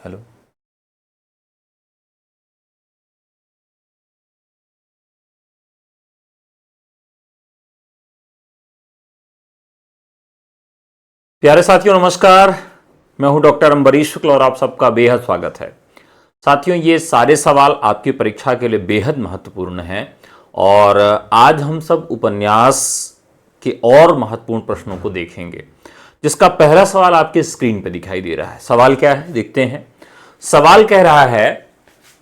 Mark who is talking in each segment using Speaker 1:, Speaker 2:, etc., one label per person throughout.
Speaker 1: Hello. प्यारे साथियों नमस्कार, मैं हूं डॉक्टर अम्बरीश शुक्ल और आप सबका बेहद स्वागत है। साथियों, ये सारे सवाल आपकी परीक्षा के लिए बेहद महत्वपूर्ण हैं और आज हम सब उपन्यास के और महत्वपूर्ण प्रश्नों को देखेंगे, जिसका पहला सवाल आपके स्क्रीन पर दिखाई दे रहा है। सवाल क्या है, देखते हैं। सवाल कह रहा है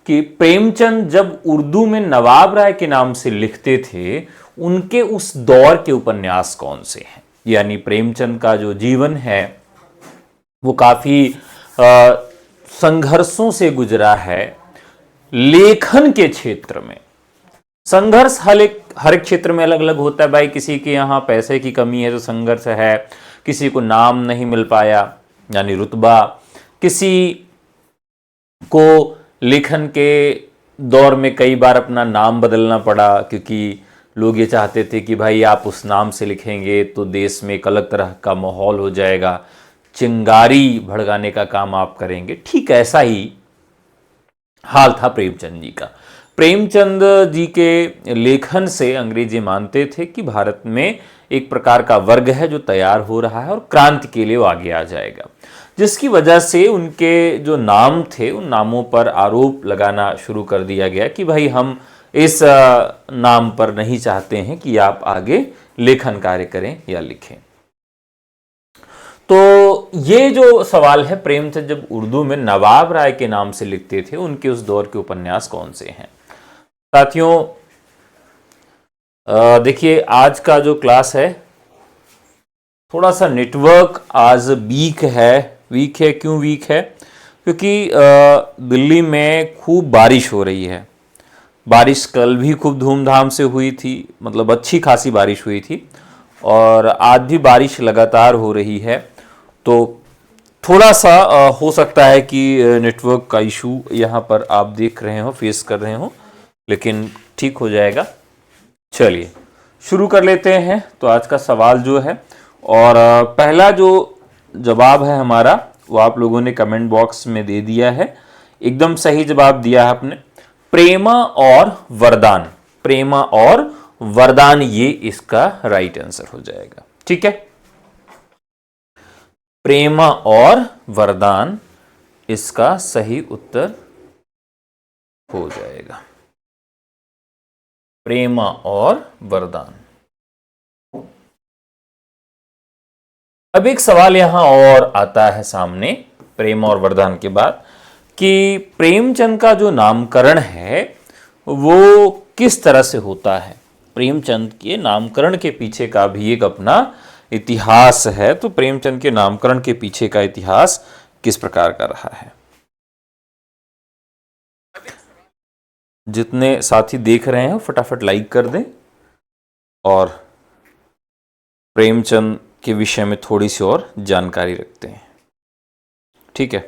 Speaker 1: कि प्रेमचंद जब उर्दू में नवाब राय के नाम से लिखते थे, उनके उस दौर के उपन्यास कौन से हैं। यानी प्रेमचंद का जो जीवन है वो काफी संघर्षों से गुजरा है। लेखन के क्षेत्र में संघर्ष हर एक क्षेत्र में अलग अलग होता है भाई। किसी के यहाँ पैसे की कमी है तो संघर्ष है, किसी को नाम नहीं मिल पाया यानी रुतबा, किसी को लेखन के दौर में कई बार अपना नाम बदलना पड़ा क्योंकि लोग ये चाहते थे कि भाई आप उस नाम से लिखेंगे तो देश में एक अलग तरह का माहौल हो जाएगा, चिंगारी भड़काने का काम आप करेंगे। ठीक ऐसा ही हाल था प्रेमचंद जी का। प्रेमचंद जी के लेखन से अंग्रेजी मानते थे कि भारत में एक प्रकार का वर्ग है जो तैयार हो रहा है और क्रांति के लिए वो आगे आ जाएगा, जिसकी वजह से उनके जो नाम थे उन नामों पर आरोप लगाना शुरू कर दिया गया कि भाई हम इस नाम पर नहीं चाहते हैं कि आप आगे लेखन कार्य करें या लिखें। तो ये जो सवाल है, प्रेमचंद जब उर्दू में नवाब राय के नाम से लिखते थे, उनके उस दौर के उपन्यास कौन से हैं। साथियों देखिए, आज का जो क्लास है थोड़ा सा नेटवर्क आज वीक है। क्यों वीक है? क्योंकि दिल्ली में खूब बारिश हो रही है। बारिश कल भी खूब धूमधाम से हुई थी, मतलब अच्छी खासी बारिश हुई थी, और आज भी बारिश लगातार हो रही है। तो थोड़ा सा हो सकता है कि नेटवर्क का इशू यहाँ पर आप देख रहे हो, फेस कर रहे हो, लेकिन ठीक हो जाएगा। चलिए शुरू कर लेते हैं। तो आज का सवाल जो है, और पहला जो जवाब है हमारा वो आप लोगों ने कमेंट बॉक्स में दे दिया है। एकदम सही जवाब दिया है आपने, प्रेमा और वरदान। प्रेमा और वरदान, ये इसका राइट आंसर हो जाएगा। ठीक है, प्रेमा और वरदान इसका सही उत्तर हो जाएगा। प्रेमा और वरदान। अब एक सवाल यहां और आता है सामने प्रेम और वरदान के बाद कि प्रेमचंद का जो नामकरण है वो किस तरह से होता है। प्रेमचंद के नामकरण के पीछे का भी एक अपना इतिहास है। तो प्रेमचंद के नामकरण के पीछे का इतिहास किस प्रकार का रहा है। जितने साथी देख रहे हैं फटाफट लाइक कर दें और प्रेमचंद के विषय में थोड़ी सी और जानकारी रखते हैं। ठीक है,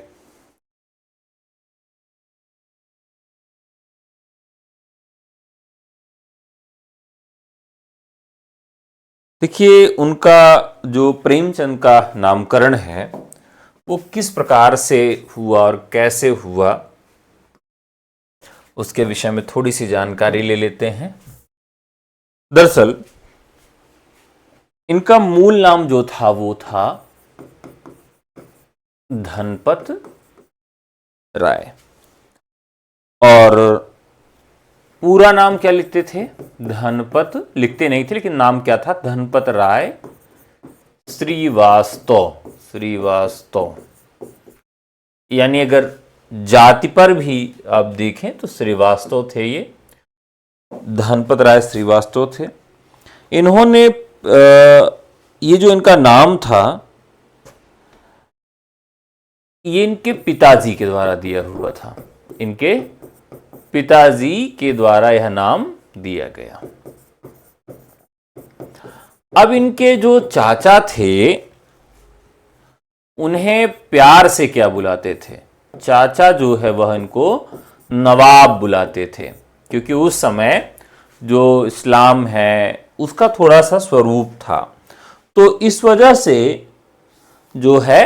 Speaker 1: देखिए उनका जो प्रेमचंद का नामकरण है वो किस प्रकार से हुआ और कैसे हुआ, उसके विषय में थोड़ी सी जानकारी ले लेते हैं। दरअसल इनका मूल नाम जो था वो था धनपत राय, और पूरा नाम क्या लिखते थे? धनपत लिखते नहीं थे, लेकिन नाम क्या था? धनपत राय श्रीवास्तव। श्रीवास्तव यानी अगर जाति पर भी आप देखें तो श्रीवास्तव थे। ये धनपत राय श्रीवास्तव थे। इन्होंने ये जो इनका नाम था ये इनके पिताजी के द्वारा दिया हुआ था। इनके पिताजी के द्वारा यह नाम दिया गया। अब इनके जो चाचा थे उन्हें प्यार से क्या बुलाते थे? चाचा जो है वह इनको नवाब बुलाते थे, क्योंकि उस समय जो इस्लाम है उसका थोड़ा सा स्वरूप था। तो इस वजह से जो है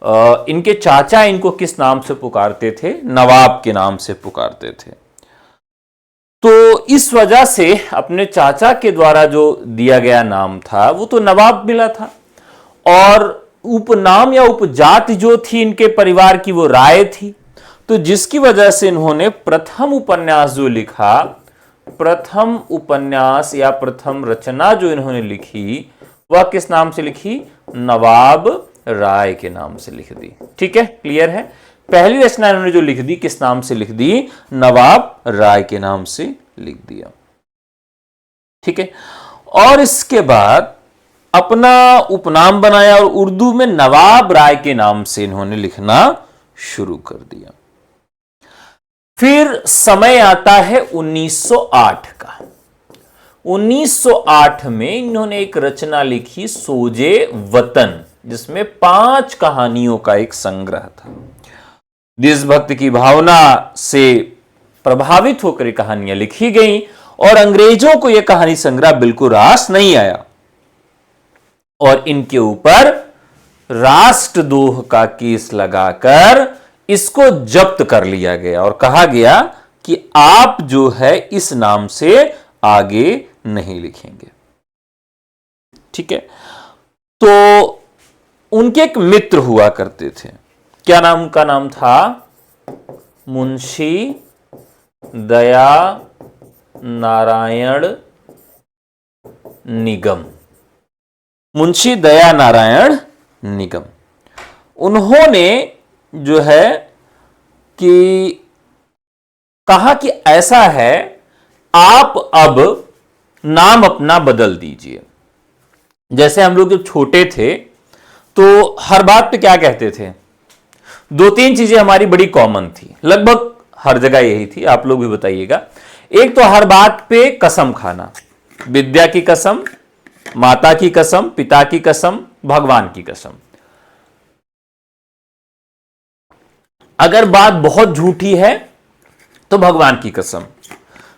Speaker 1: इनके चाचा इनको किस नाम से पुकारते थे? नवाब के नाम से पुकारते थे। तो इस वजह से अपने चाचा के द्वारा जो दिया गया नाम था वो तो नवाब मिला था, और उपनाम या उपजाति जो थी इनके परिवार की वो राय थी। तो जिसकी वजह से इन्होंने प्रथम उपन्यास जो लिखा, प्रथम उपन्यास या प्रथम रचना जो इन्होंने लिखी वह किस नाम से लिखी? नवाब राय के नाम से लिख दी। ठीक है, क्लियर है? पहली रचना इन्होंने जो लिख दी किस नाम से लिख दी? नवाब राय के नाम से लिख दिया। ठीक है, और इसके बाद अपना उपनाम बनाया और उर्दू में नवाब राय के नाम से इन्होंने लिखना शुरू कर दिया। फिर समय आता है 1908 का। 1908 में इन्होंने एक रचना लिखी, सोजे वतन, जिसमें 5 कहानियों का एक संग्रह था। देशभक्ति की भावना से प्रभावित होकर कहानियां लिखी गई, और अंग्रेजों को यह कहानी संग्रह बिल्कुल रास नहीं आया, और इनके ऊपर राष्ट्रद्रोह का केस लगाकर इसको जब्त कर लिया गया और कहा गया कि आप जो है इस नाम से आगे नहीं लिखेंगे। ठीक है, तो उनके एक मित्र हुआ करते थे। क्या नाम उनका? नाम था मुंशी दया नारायण निगम। मुंशी दया नारायण निगम। उन्होंने जो है कि कहा कि ऐसा है, आप अब नाम अपना बदल दीजिए। जैसे हम लोग जब छोटे थे तो हर बात पे क्या कहते थे? 2-3 चीजें हमारी बड़ी कॉमन थी, लगभग हर जगह यही थी, आप लोग भी बताइएगा। एक तो हर बात पे कसम खाना, विद्या की कसम, माता की कसम, पिता की कसम, भगवान की कसम। अगर बात बहुत झूठी है तो भगवान की कसम,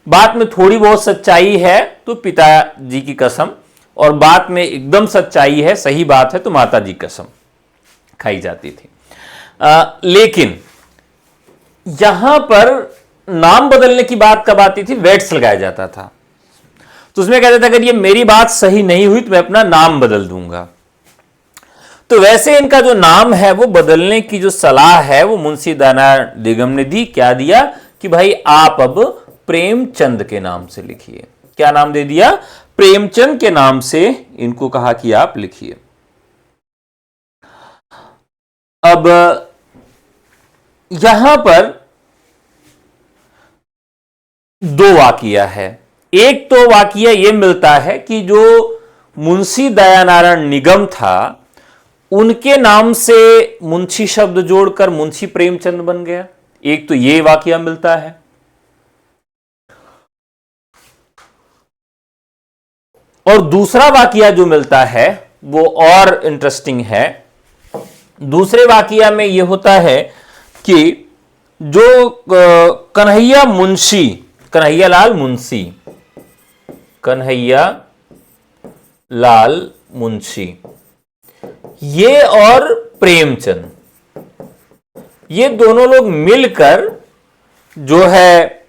Speaker 1: बात में थोड़ी बहुत सच्चाई है तो पिताजी की कसम, और बात में एकदम सच्चाई है, सही बात है, तो माता जी की कसम खाई जाती थी। लेकिन यहां पर नाम बदलने की बात कब आती थी? वेट्स लगाया जाता था। तो उसमें कहते थे अगर ये मेरी बात सही नहीं हुई तो मैं अपना नाम बदल दूंगा। तो वैसे इनका जो नाम है वो बदलने की जो सलाह है वो मुंशी दयानारायण निगम ने दी। क्या दिया? कि भाई आप अब प्रेमचंद के नाम से लिखिए। क्या नाम दे दिया? प्रेमचंद के नाम से इनको कहा कि आप लिखिए। अब यहां पर 2 वाकिया है। एक तो वाकिया यह मिलता है कि जो मुंशी दयानारायण निगम था उनके नाम से मुंशी शब्द जोड़कर मुंशी प्रेमचंद बन गया। एक तो यह वाकिया मिलता है। और दूसरा वाकिया जो मिलता है वो और इंटरेस्टिंग है। दूसरे वाकिया में यह होता है कि जो कन्हैया लाल मुंशी ये और प्रेमचंद, ये दोनों लोग मिलकर जो है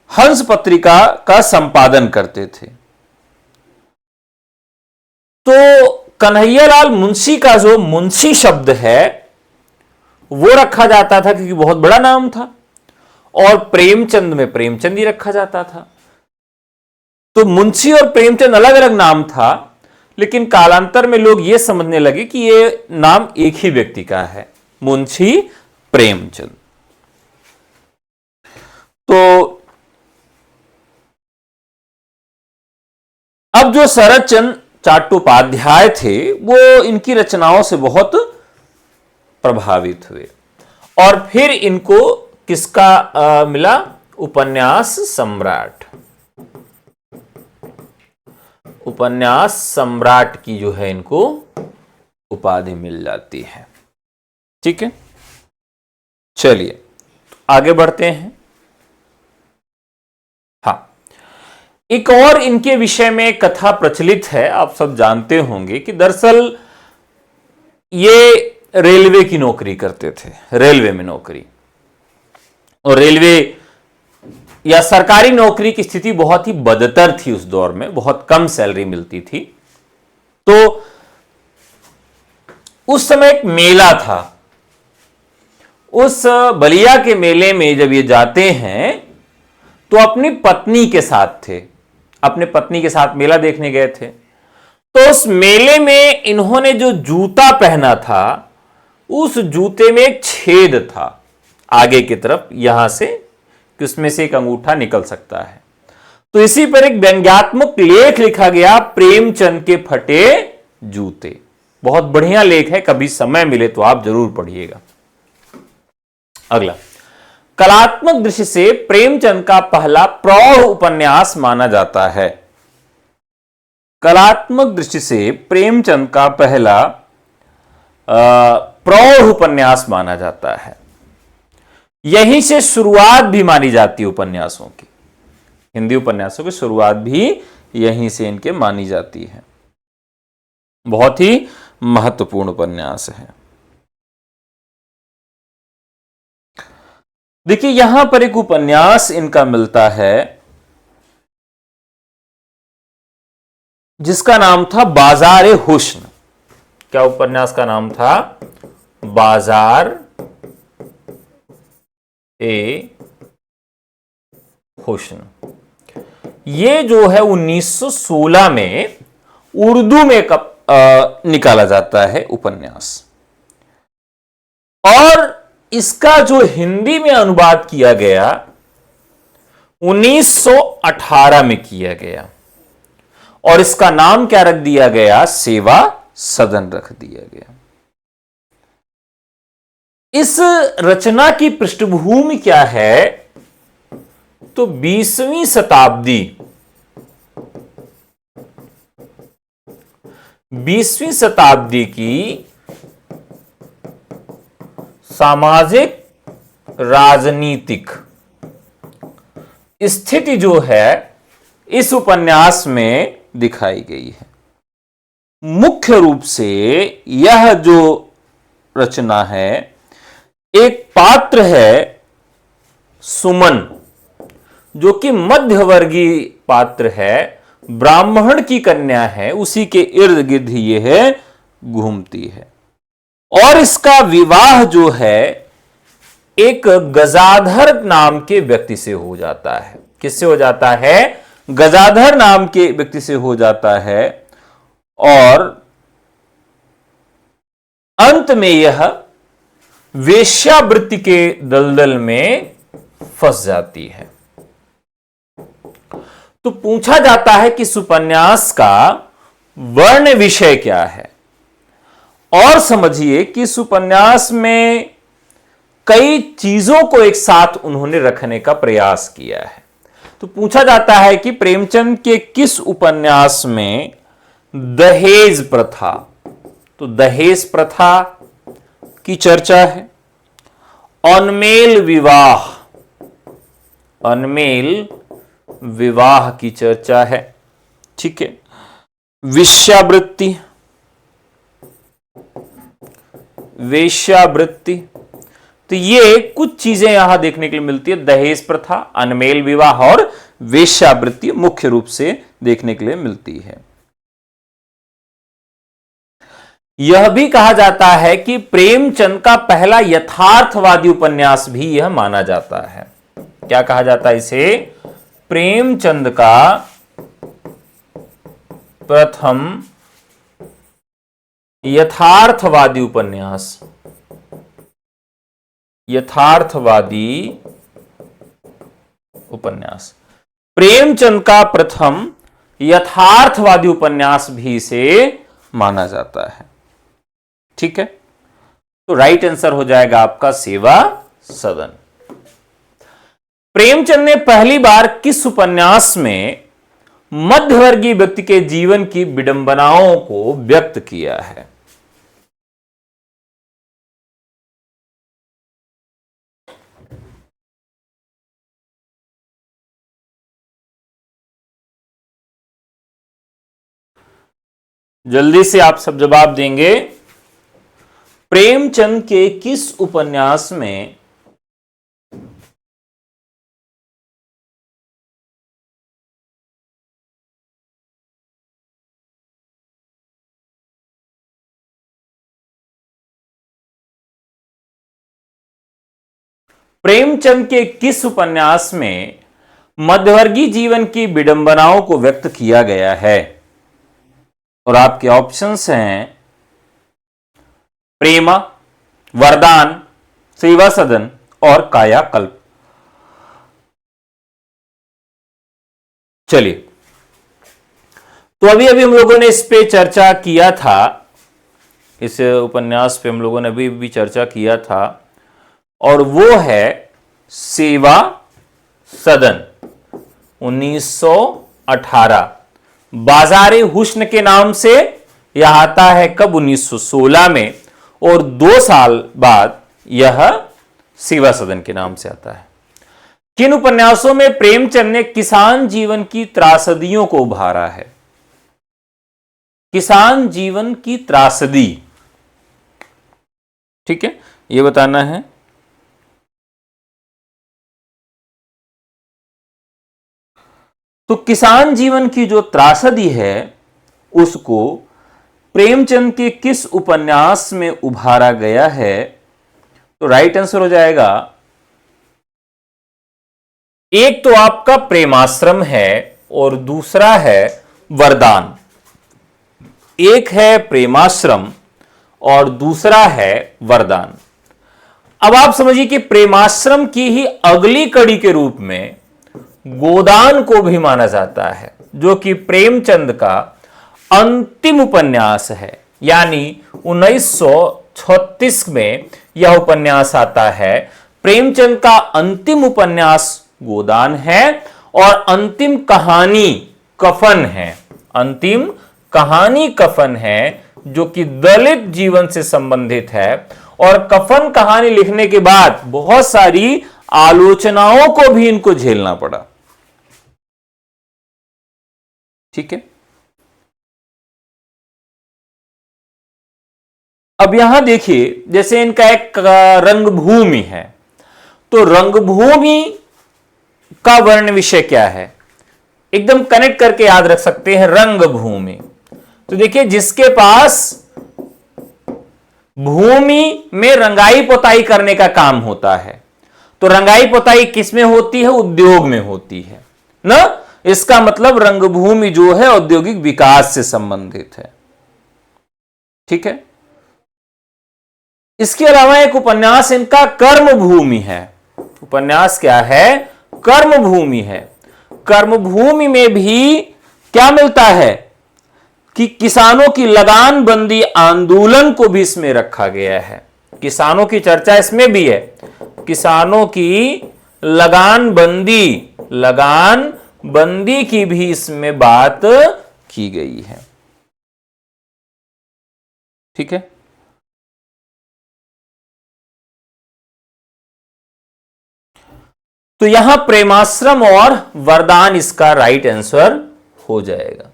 Speaker 1: हंस पत्रिका का संपादन करते थे। तो कन्हैयालाल मुंशी का जो मुंशी शब्द है वो रखा जाता था क्योंकि बहुत बड़ा नाम था, और प्रेमचंद में प्रेमचंद ही रखा जाता था। तो मुंशी और प्रेमचंद अलग अलग नाम था, लेकिन कालांतर में लोग यह समझने लगे कि यह नाम एक ही व्यक्ति का है, मुंशी प्रेमचंद। तो अब जो शरद चंद्र चट्टोपाध्याय थे वो इनकी रचनाओं से बहुत प्रभावित हुए, और फिर इनको किसका मिला? उपन्यास सम्राट। उपन्यास सम्राट की जो है इनको उपाधि मिल जाती है। ठीक है, चलिए आगे बढ़ते हैं। हाँ, एक और इनके विषय में कथा प्रचलित है, आप सब जानते होंगे कि दरअसल ये रेलवे की नौकरी करते थे, रेलवे में नौकरी। और रेलवे या सरकारी नौकरी की स्थिति बहुत ही बदतर थी उस दौर में, बहुत कम सैलरी मिलती थी। तो उस समय एक मेला था, उस बलिया के मेले में जब ये जाते हैं तो अपनी पत्नी के साथ थे, अपने पत्नी के साथ मेला देखने गए थे। तो उस मेले में इन्होंने जो जूता पहना था, उस जूते में एक छेद था आगे की तरफ, यहां से कि उसमें से एक अंगूठा निकल सकता है। तो इसी पर एक व्यंग्यात्मक लेख लिखा गया, प्रेमचंद के फटे जूते। बहुत बढ़िया लेख है, कभी समय मिले तो आप जरूर पढ़िएगा। अगला, कलात्मक दृष्टि से प्रेमचंद का पहला प्रौढ़ उपन्यास माना जाता है। कलात्मक दृष्टि से प्रेमचंद का पहला प्रौढ़ उपन्यास माना जाता है। यहीं से शुरुआत भी मानी जाती है उपन्यासों की, हिंदी उपन्यासों की शुरुआत भी यहीं से इनके मानी जाती है। बहुत ही महत्वपूर्ण उपन्यास है। देखिए यहां पर एक उपन्यास इनका मिलता है जिसका नाम था बाजार हुस्न। क्या उपन्यास का नाम था? बाजार ए हुस्न। ये जो है 1916 में उर्दू में निकाला जाता है उपन्यास, और इसका जो हिंदी में अनुवाद किया गया 1918 में किया गया, और इसका नाम क्या रख दिया गया? सेवा सदन रख दिया गया। इस रचना की पृष्ठभूमि क्या है? तो 20वीं शताब्दी, 20वीं शताब्दी की सामाजिक राजनीतिक स्थिति जो है इस उपन्यास में दिखाई गई है। मुख्य रूप से यह जो रचना है, एक पात्र है सुमन, जो कि मध्यवर्गीय पात्र है, ब्राह्मण की कन्या है, उसी के इर्द गिर्द ही यह घूमती है। और इसका विवाह जो है एक गजाधर नाम के व्यक्ति से हो जाता है। किससे हो जाता है? गजाधर नाम के व्यक्ति से हो जाता है, और अंत में यह वेश्यावृत्ति के दलदल में फंस जाती है। तो पूछा जाता है कि इस उपन्यास का वर्ण विषय क्या है, और समझिए कि इस उपन्यास में कई चीजों को एक साथ उन्होंने रखने का प्रयास किया है। तो पूछा जाता है कि प्रेमचंद के किस उपन्यास में दहेज प्रथा, तो दहेज प्रथा की चर्चा है, अनमेल विवाह, अनमेल विवाह की चर्चा है, ठीक है, वेश्यावृत्ति, वेश्यावृत्ति, तो ये कुछ चीजें यहां देखने के लिए मिलती है। दहेज प्रथा, अनमेल विवाह और वेश्यावृत्ति मुख्य रूप से देखने के लिए मिलती है। यह भी कहा जाता है कि प्रेमचंद का पहला यथार्थवादी उपन्यास भी यह माना जाता है। क्या कहा जाता है इसे? प्रेमचंद का प्रथम यथार्थवादी उपन्यास, यथार्थवादी उपन्यास, प्रेमचंद का प्रथम यथार्थवादी उपन्यास भी इसे माना जाता है, ठीक है। तो राइट आंसर हो जाएगा आपका सेवा सदन। प्रेमचंद ने पहली बार किस उपन्यास में मध्यवर्गीय व्यक्ति के जीवन की विडंबनाओं को व्यक्त किया है? जल्दी से आप सब जवाब देंगे प्रेमचंद के किस उपन्यास में प्रेमचंद के किस उपन्यास में मध्यवर्गीय जीवन की विडंबनाओं को व्यक्त किया गया है? और आपके ऑप्शंस हैं प्रेमा, वरदान, सेवा सदन और कायाकल्प। चलिए, तो अभी अभी हम लोगों ने इस पे चर्चा किया था, इस उपन्यास पे हम लोगों ने अभी भी चर्चा किया था, और वो है सेवा सदन 1918। बाजारे हुस्न के नाम से यह आता है कब? 1916 में, और 2 साल बाद यह सेवा सदन के नाम से आता है। किन उपन्यासों में प्रेमचंद ने किसान जीवन की त्रासदियों को उभारा है? किसान जीवन की त्रासदी, ठीक है, यह बताना है। तो किसान जीवन की जो त्रासदी है उसको प्रेमचंद के किस उपन्यास में उभारा गया है? तो राइट आंसर हो जाएगा, एक तो आपका प्रेमाश्रम है और दूसरा है वरदान। एक है प्रेमाश्रम और दूसरा है वरदान। अब आप समझिए कि प्रेमाश्रम की ही अगली कड़ी के रूप में गोदान को भी माना जाता है, जो कि प्रेमचंद का अंतिम उपन्यास है। यानी 1936 में यह उपन्यास आता है। प्रेमचंद का अंतिम उपन्यास गोदान है और अंतिम कहानी कफन है। अंतिम कहानी कफन है, जो कि दलित जीवन से संबंधित है। और कफन कहानी लिखने के बाद बहुत सारी आलोचनाओं को भी इनको झेलना पड़ा। ठीक है, अब यहां देखिए, जैसे इनका एक रंगभूमि है, तो रंगभूमि का वर्ण विषय क्या है? एकदम कनेक्ट करके याद रख सकते हैं, रंगभूमि। तो देखिए, जिसके पास भूमि में रंगाई पोताई करने का काम होता है, तो रंगाई पोताई किस में होती है? उद्योग में होती है ना। इसका मतलब रंगभूमि जो है औद्योगिक विकास से संबंधित है। ठीक है, इसके अलावा एक उपन्यास इनका कर्मभूमि है। उपन्यास क्या है? कर्मभूमि है। कर्मभूमि में भी क्या मिलता है कि किसानों की लगान बंदी आंदोलन को भी इसमें रखा गया है। किसानों की चर्चा इसमें भी है। किसानों की लगान बंदी की भी इसमें बात की गई है। ठीक है, तो यहां प्रेमाश्रम और वरदान इसका राइट आंसर हो जाएगा।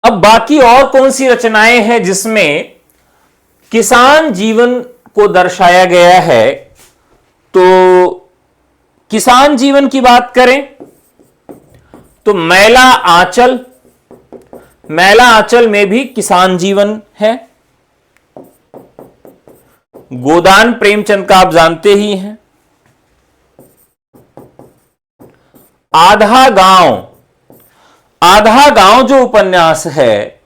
Speaker 1: अब बाकी और कौन सी रचनाएं हैं जिसमें किसान जीवन को दर्शाया गया है? तो किसान जीवन की बात करें तो मैला आंचल में भी किसान जीवन है। गोदान प्रेमचंद का आप जानते ही हैं। आधा गांव जो उपन्यास है,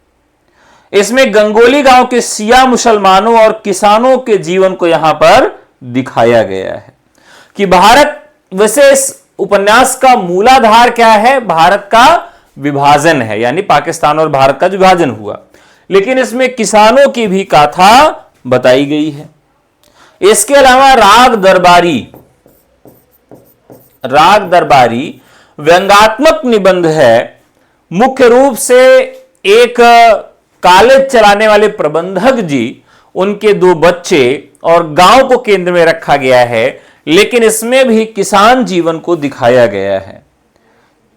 Speaker 1: इसमें गंगोली गांव के सिया मुसलमानों और किसानों के जीवन को यहां पर दिखाया गया है। कि भारत, वैसे इस उपन्यास का मूलाधार क्या है? भारत का विभाजन है, यानी पाकिस्तान और भारत का जो विभाजन हुआ, लेकिन इसमें किसानों की भी गाथा बताई गई है। इसके अलावा राग दरबारी व्यंग्यात्मक निबंध है। मुख्य रूप से एक कॉलेज चलाने वाले प्रबंधक जी, उनके 2 बच्चे और गांव को केंद्र में रखा गया है, लेकिन इसमें भी किसान जीवन को दिखाया गया है।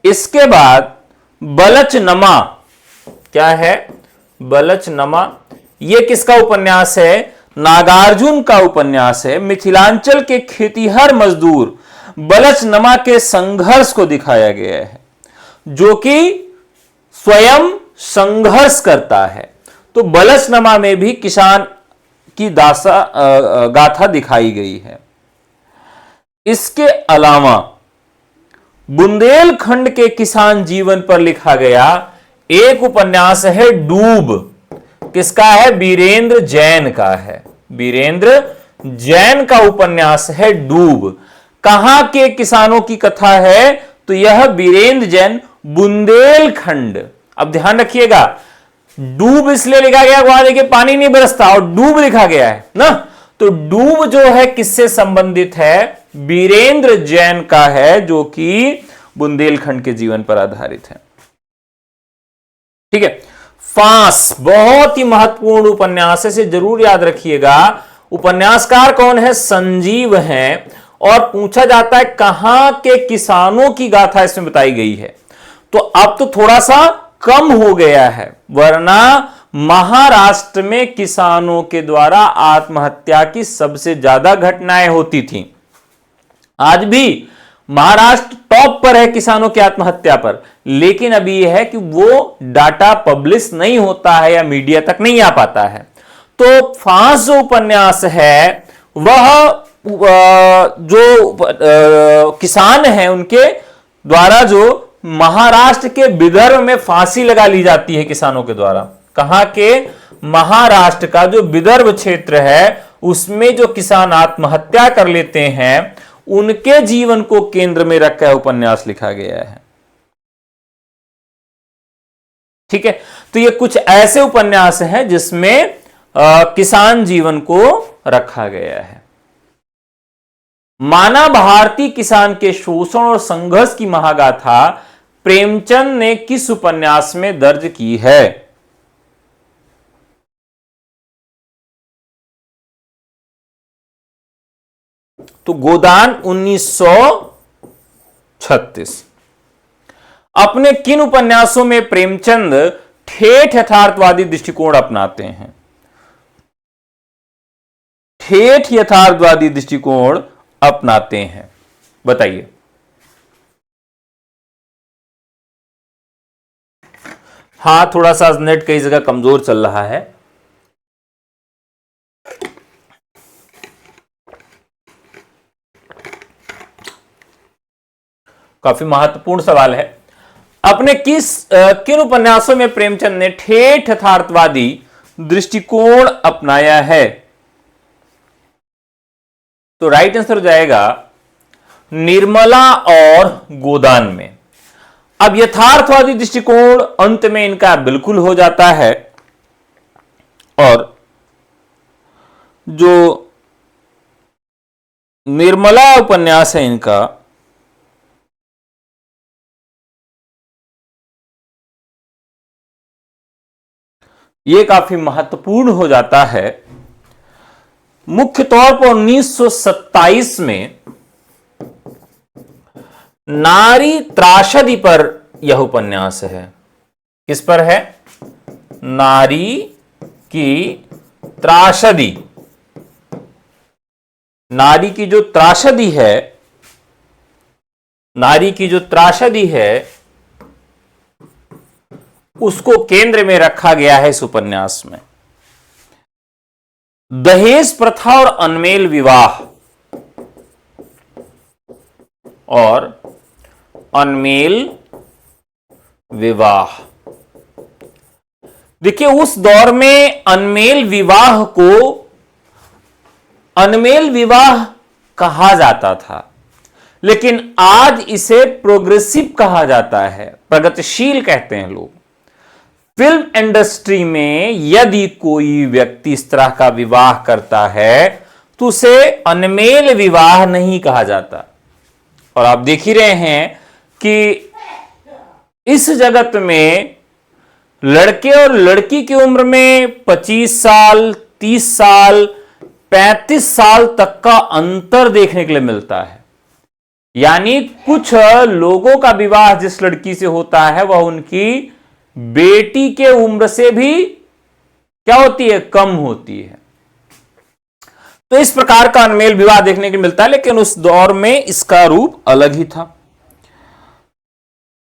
Speaker 1: इसके बाद बलचनमा क्या है? बलचनमा। यह किसका उपन्यास है? नागार्जुन का उपन्यास है। मिथिलांचल के खेतीहर मजदूर बलचनमा के संघर्ष को दिखाया गया है, जो कि स्वयं संघर्ष करता है। तो बलचनमा में भी किसान की गाथा दिखाई गई है। इसके अलावा बुंदेलखंड के किसान जीवन पर लिखा गया एक उपन्यास है डूब। किसका है? वीरेंद्र जैन का है। वीरेंद्र जैन का उपन्यास है डूब। कहां के किसानों की कथा है? तो यह वीरेंद्र जैन बुंदेलखंड। अब ध्यान रखिएगा, डूब इसलिए लिखा गया वहां देखिए पानी नहीं बरसता और डूब लिखा गया है ना, तो डूब जो है किससे संबंधित है? वीरेंद्र जैन का है, जो कि बुंदेलखंड के जीवन पर आधारित है। ठीक है। फांस बहुत ही महत्वपूर्ण उपन्यास है, इसे जरूर याद रखिएगा। उपन्यासकार कौन है? संजीव हैं। और पूछा जाता है कहां के किसानों की गाथा इसमें बताई गई है, तो अब तो थोड़ा सा कम हो गया है, वरना महाराष्ट्र में किसानों के द्वारा आत्महत्या की सबसे ज्यादा घटनाएं होती थीं। आज भी महाराष्ट्र टॉप पर है किसानों की आत्महत्या पर, लेकिन अभी यह है कि वो डाटा पब्लिश नहीं होता है या मीडिया तक नहीं आ पाता है। तो फांस जो उपन्यास है वह जो किसान हैं उनके द्वारा जो महाराष्ट्र के विदर्भ में फांसी लगा ली जाती है किसानों के द्वारा। कहां के? महाराष्ट्र का जो विदर्भ क्षेत्र है उसमें जो किसान आत्महत्या कर लेते हैं उनके जीवन को केंद्र में रखकर उपन्यास लिखा गया है। ठीक है। तो ये कुछ ऐसे उपन्यास हैं जिसमें किसान जीवन को रखा गया है। माना भारती किसान के शोषण और संघर्ष की महागाथा प्रेमचंद ने किस उपन्यास में दर्ज की है? तो गोदान 1936। अपने किन उपन्यासों में प्रेमचंद ठेठ यथार्थवादी दृष्टिकोण अपनाते हैं? ठेठ यथार्थवादी दृष्टिकोण अपनाते हैं, बताइए। हां, थोड़ा सा नेट कई जगह कमजोर चल रहा है। काफी महत्वपूर्ण सवाल है। अपने किन उपन्यासों में प्रेमचंद ने ठेठ यथार्थवादी दृष्टिकोण अपनाया है? तो राइट आंसर हो जाएगा निर्मला और गोदान में। अब यथार्थवादी दृष्टिकोण अंत में इनका बिल्कुल हो जाता है, और जो निर्मला उपन्यास है इनका यह काफी महत्वपूर्ण हो जाता है। मुख्य तौर पर 1927 में नारी त्रासदी पर यह उपन्यास है। किस पर है? नारी की त्रासदी। नारी की जो त्रासदी है, नारी की जो त्रासदी है उसको केंद्र में रखा गया है इस उपन्यास में। दहेज प्रथा और अनमेल विवाह और अनमेल विवाह। देखिए, उस दौर में अनमेल विवाह को अनमेल विवाह कहा जाता था, लेकिन आज इसे प्रोग्रेसिव कहा जाता है, प्रगतिशील कहते हैं लोग। फिल्म इंडस्ट्री में यदि कोई व्यक्ति इस तरह का विवाह करता है तो उसे अनमेल विवाह नहीं कहा जाता। और आप देख ही रहे हैं कि इस जगत में लड़के और लड़की की उम्र में 25 साल, 30 साल, 35 साल तक का अंतर देखने के लिए मिलता है। यानी कुछ लोगों का विवाह जिस लड़की से होता है वह उनकी बेटी के उम्र से भी क्या होती है, कम होती है। तो इस प्रकार का अनमेल विवाह देखने को मिलता है, लेकिन उस दौर में इसका रूप अलग ही था।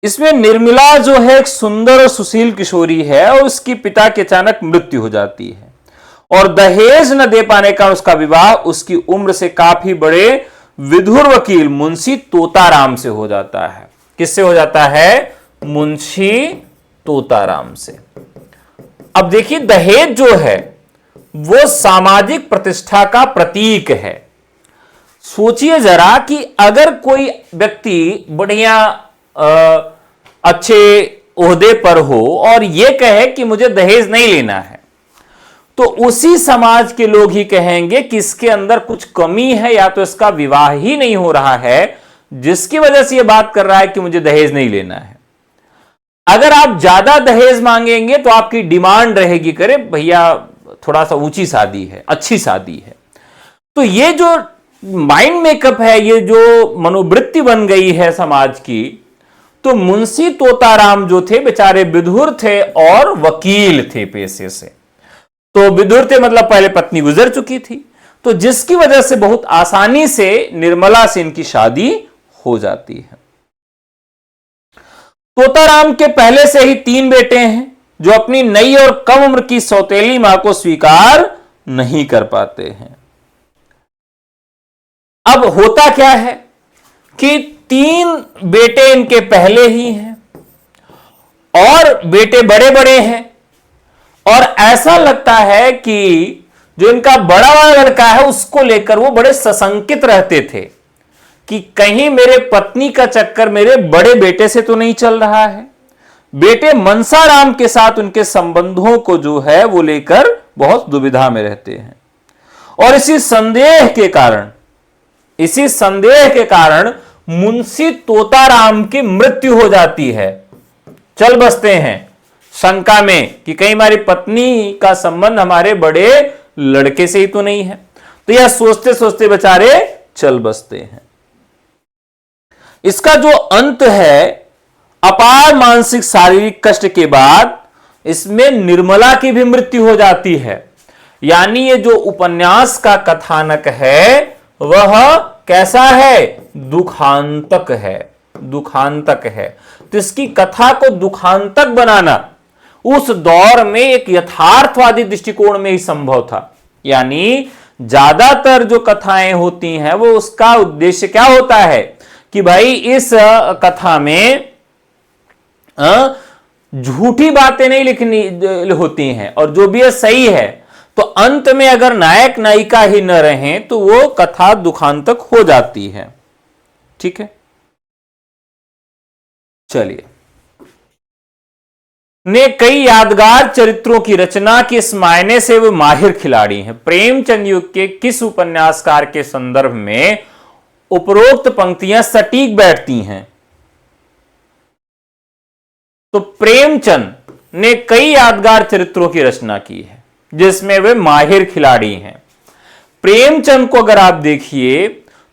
Speaker 1: इसमें निर्मला जो है एक सुंदर और सुशील किशोरी है और उसकी पिता की अचानक मृत्यु हो जाती है और दहेज न दे पाने का उसका विवाह उसकी उम्र से काफी बड़े विधुर वकील मुंशी तोताराम से हो जाता है। किससे हो जाता है, मुंशी तोताराम से। अब देखिए दहेज जो है वो सामाजिक प्रतिष्ठा का प्रतीक है। सोचिए जरा कि अगर कोई व्यक्ति बढ़िया अच्छे ओहदे पर हो और यह कहे कि मुझे दहेज नहीं लेना है, तो उसी समाज के लोग ही कहेंगे कि इसके अंदर कुछ कमी है या तो इसका विवाह ही नहीं हो रहा है जिसकी वजह से यह बात कर रहा है कि मुझे दहेज नहीं लेना है। अगर आप ज्यादा दहेज मांगेंगे तो आपकी डिमांड रहेगी, करे भैया थोड़ा सा ऊंची शादी है, अच्छी शादी है। तो ये जो माइंड मेकअप है, ये जो मनोवृत्ति बन गई है समाज की, तो मुंशी तोताराम जो थे बेचारे विधुर थे और वकील थे पेशे से। तो विधुर थे मतलब पहले पत्नी गुजर चुकी थी, तो जिसकी वजह से बहुत आसानी से निर्मला से इनकी शादी हो जाती है। तोताराम के पहले से ही 3 बेटे हैं जो अपनी नई और कम उम्र की सौतेली मां को स्वीकार नहीं कर पाते हैं। अब होता क्या है कि 3 बेटे इनके पहले ही हैं और बेटे बड़े बड़े हैं और ऐसा लगता है कि जो इनका बड़ा वाला लड़का है उसको लेकर वो बड़े सशंकित रहते थे कि कहीं मेरे पत्नी का चक्कर मेरे बड़े बेटे से तो नहीं चल रहा है। बेटे मनसाराम के साथ उनके संबंधों को जो है वो लेकर बहुत दुविधा में रहते हैं और इसी संदेह के कारण मुंशी तोताराम की मृत्यु हो जाती है। चल बसते हैं शंका में कि कहीं हमारी पत्नी का संबंध हमारे बड़े लड़के से ही तो नहीं है। तो यह सोचते सोचते बेचारे चल बसते हैं। इसका जो अंत है, अपार मानसिक शारीरिक कष्ट के बाद इसमें निर्मला की भी मृत्यु हो जाती है। यानी ये जो उपन्यास का कथानक है वह कैसा है, दुखांतक है, दुखांतक है। तो इसकी कथा को दुखांतक बनाना उस दौर में एक यथार्थवादी दृष्टिकोण में ही संभव था। यानी ज्यादातर जो कथाएं होती हैं वो उसका उद्देश्य क्या होता है कि भाई इस कथा में झूठी बातें नहीं लिखनी होती हैं और जो भी है सही है। तो अंत में अगर नायक नायिका ही न रहें तो वो कथा दुखांतक हो जाती है। ठीक है, चलिए। ने कई यादगार चरित्रों की रचना की, इस मायने से वे माहिर खिलाड़ी हैं। प्रेमचंद युग के किस उपन्यासकार के संदर्भ में उपरोक्त पंक्तियां सटीक बैठती हैं? तो प्रेमचंद ने कई यादगार चरित्रों की रचना की है जिसमें वे माहिर खिलाड़ी हैं। प्रेमचंद को अगर आप देखिए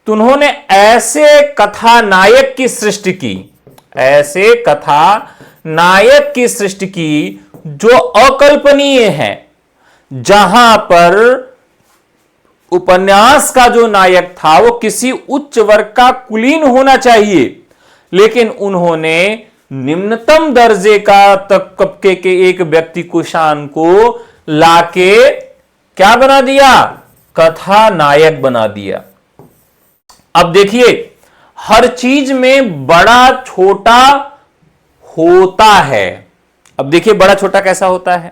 Speaker 1: तो उन्होंने ऐसे कथा नायक की सृष्टि की, ऐसे कथा नायक की सृष्टि की जो अकल्पनीय है, जहां पर उपन्यास का जो नायक था वो किसी उच्च वर्ग का कुलीन होना चाहिए, लेकिन उन्होंने निम्नतम दर्जे का तबके के एक व्यक्ति कुशान को लाके क्या बना दिया, कथा नायक बना दिया। अब देखिए हर चीज में बड़ा छोटा होता है। अब देखिए बड़ा छोटा कैसा होता है।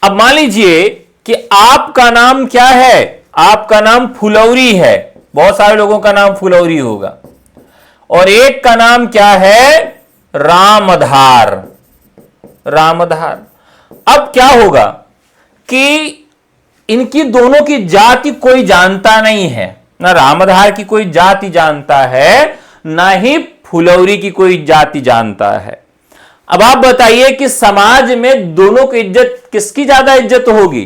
Speaker 1: अब मान लीजिए कि आपका नाम क्या है, आपका नाम फुलौरी है, बहुत सारे लोगों का नाम फुलौरी होगा, और एक का नाम क्या है, रामधार। रामधार। अब क्या होगा कि इनकी दोनों की जाति कोई जानता नहीं है, ना रामधार की कोई जाति जानता है, ना ही फुलौरी की कोई जाति जानता है। अब आप बताइए कि समाज में दोनों की इज्जत, किसकी ज्यादा इज्जत होगी?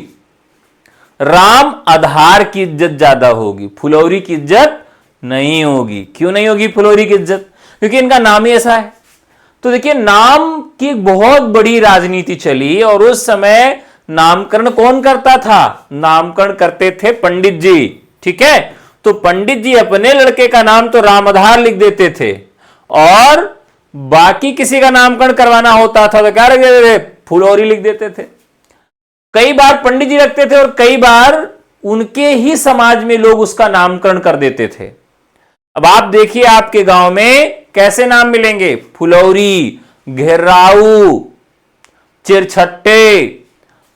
Speaker 1: राम आधार की इज्जत ज्यादा होगी, फुलौरी की इज्जत नहीं होगी। क्यों नहीं होगी फुलौरी की इज्जत? क्योंकि इनका नाम ही ऐसा है। तो देखिए नाम की बहुत बड़ी राजनीति चली और उस समय नामकरण कौन करता था? नामकरण करते थे पंडित जी। ठीक है, तो पंडित जी अपने लड़के का नाम तो रामधार लिख देते थे, और बाकी किसी का नामकरण करवाना होता था तो क्या रख देते थे? फुलौरी लिख देते थे। कई बार पंडित जी रखते थे और कई बार उनके ही समाज में लोग उसका नामकरण कर देते थे। अब आप देखिए आपके गांव में कैसे नाम मिलेंगे? फुलौरी, घेराऊ, चिरछट्टे,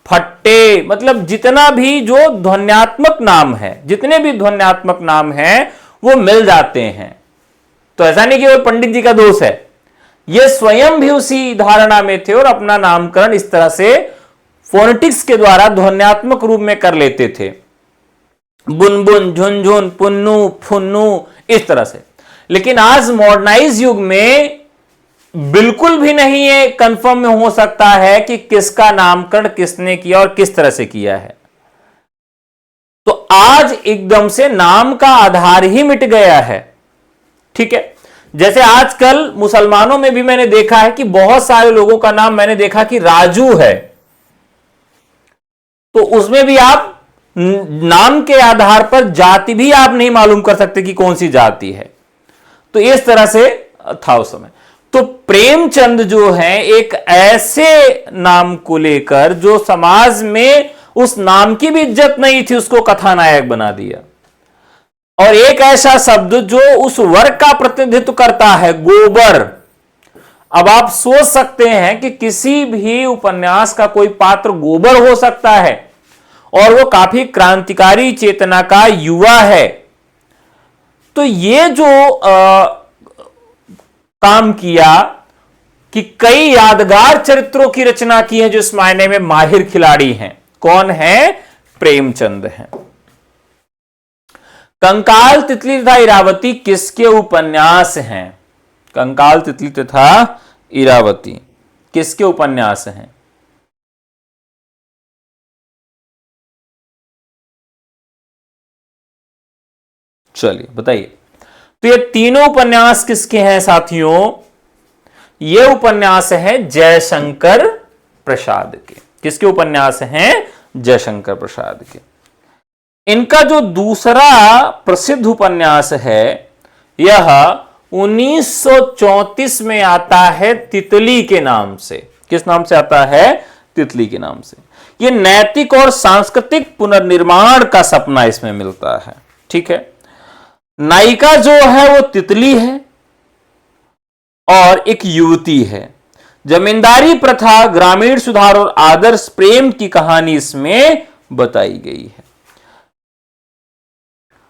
Speaker 1: फट्टे, मतलब जितना भी जो ध्वन्यात्मक नाम है, जितने भी ध्वन्यात्मक नाम हैं वो मिल जाते हैं। तो ऐसा नहीं कि वो पंडित जी का दोष है, ये स्वयं भी उसी धारणा में थे और अपना नामकरण इस तरह से फोनेटिक्स के द्वारा ध्वन्यात्मक रूप में कर लेते थे। बुनबुन, झुनझुन, पुन्नू, फुन्नू, इस तरह से। लेकिन आज मॉडर्नाइज युग में बिल्कुल भी नहीं है कंफर्म में हो सकता है कि किसका नामकरण किसने किया और किस तरह से किया है। तो आज एकदम से नाम का आधार ही मिट गया है। ठीक है, जैसे आजकल मुसलमानों में भी मैंने देखा है कि बहुत सारे लोगों का नाम मैंने देखा कि राजू है, तो उसमें भी आप नाम के आधार पर जाति भी आप नहीं मालूम कर सकते कि कौन सी जाति है। तो इस तरह से था उस समय। तो प्रेमचंद जो है एक ऐसे नाम को लेकर जो समाज में उस नाम की भी इज्जत नहीं थी, उसको कथानायक बना दिया। और एक ऐसा शब्द जो उस वर्ग का प्रतिनिधित्व करता है, गोबर। अब आप सोच सकते हैं कि किसी भी उपन्यास का कोई पात्र गोबर हो सकता है और वो काफी क्रांतिकारी चेतना का युवा है। तो ये जो काम किया कि कई यादगार चरित्रों की रचना की है जो इस मायने में माहिर खिलाड़ी हैं। कौन है? प्रेमचंद हैं। कंकाल, तितली तथा इरावती किसके उपन्यास हैं? कंकाल, तितली तथा इरावती किसके उपन्यास हैं? चलिए बताइए। तो ये तीनों उपन्यास किसके हैं साथियों? ये उपन्यास है जयशंकर प्रसाद के। किसके उपन्यास हैं? जयशंकर प्रसाद के। इनका जो दूसरा प्रसिद्ध उपन्यास है यह 1934 में आता है तितली के नाम से। किस नाम से आता है? तितली के नाम से। यह नैतिक और सांस्कृतिक पुनर्निर्माण का सपना इसमें मिलता है। ठीक है, नायिका जो है वो तितली है और एक युवती है। जमींदारी प्रथा, ग्रामीण सुधार और आदर्श प्रेम की कहानी इसमें बताई गई है।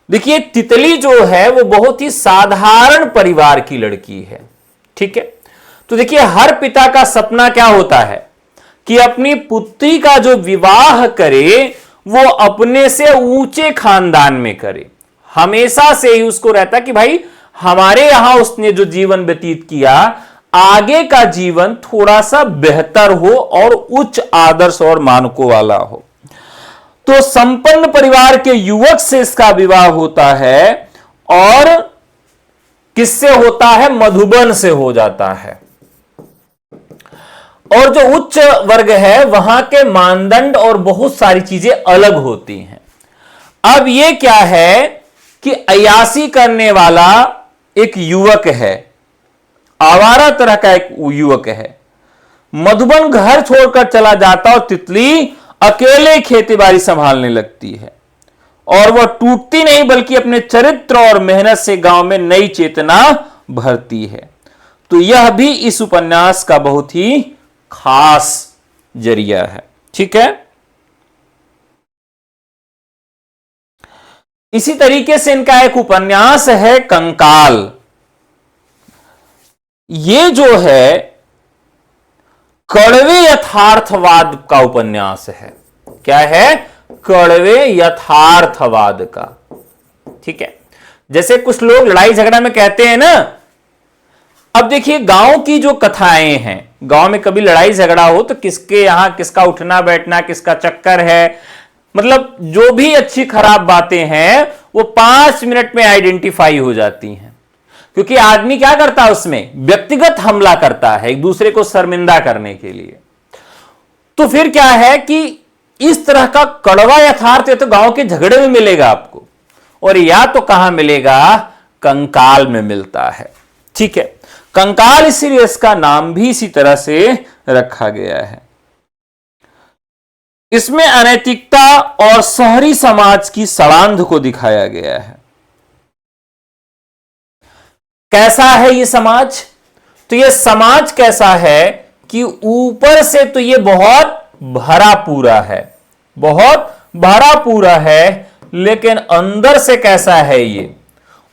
Speaker 1: देखिए, तितली जो है वो बहुत ही साधारण परिवार की लड़की है। ठीक है, तो देखिए हर पिता का सपना क्या होता है कि अपनी पुत्री का जो विवाह करे वो अपने से ऊंचे खानदान में करे। हमेशा से ही उसको रहता कि भाई हमारे यहां उसने जो जीवन व्यतीत किया, आगे का जीवन थोड़ा सा बेहतर हो और उच्च आदर्श और मानकों वाला हो। तो संपन्न परिवार के युवक से इसका विवाह होता है और किससे होता है? मधुबन से हो जाता है। और जो उच्च वर्ग है वहां के मानदंड और बहुत सारी चीजें अलग होती हैं। अब ये क्या है कि अय्याशी करने वाला एक युवक है, आवारा तरह का एक युवक है। मधुबन घर छोड़कर चला जाता और तितली अकेले खेतीबाड़ी संभालने लगती है और वह टूटती नहीं बल्कि अपने चरित्र और मेहनत से गांव में नई चेतना भरती है। तो यह भी इस उपन्यास का बहुत ही खास जरिया है। ठीक है, इसी तरीके से इनका एक उपन्यास है कंकाल। ये जो है कड़वे यथार्थवाद का उपन्यास है। क्या है? कड़वे यथार्थवाद का। ठीक है, जैसे कुछ लोग लड़ाई झगड़ा में कहते हैं ना। अब देखिए गांव की जो कथाएं हैं, गांव में कभी लड़ाई झगड़ा हो तो किसके यहां किसका उठना बैठना, किसका चक्कर है, मतलब जो भी अच्छी खराब बातें हैं वो 5 मिनट में आइडेंटिफाई हो जाती हैं। क्योंकि आदमी क्या करता है उसमें? व्यक्तिगत हमला करता है एक दूसरे को शर्मिंदा करने के लिए। तो फिर क्या है कि इस तरह का कड़वा यथार्थ तो गांव के झगड़े में मिलेगा आपको, और या तो कहां मिलेगा, कंकाल में मिलता है। ठीक है, कंकाल इसीलिए इसका नाम भी इसी तरह से रखा गया है। इसमें अनैतिकता और शहरी समाज की सड़ांध को दिखाया गया है। कैसा है ये समाज? तो ये समाज कैसा है कि ऊपर से तो ये बहुत भरा पूरा है, बहुत भरा पूरा है, लेकिन अंदर से कैसा है, ये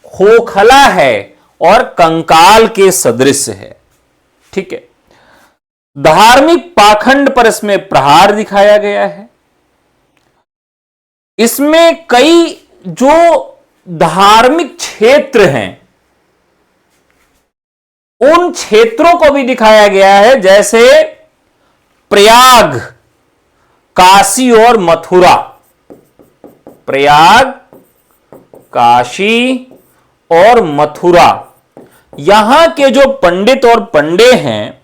Speaker 1: खोखला है और कंकाल के सदृश है। ठीक है, धार्मिक पाखंड पर इसमें प्रहार दिखाया गया है। इसमें कई जो धार्मिक क्षेत्र हैं उन क्षेत्रों को भी दिखाया गया है, जैसे प्रयाग, काशी और मथुरा। प्रयाग, काशी और मथुरा, यहां के जो पंडित और पंडे हैं,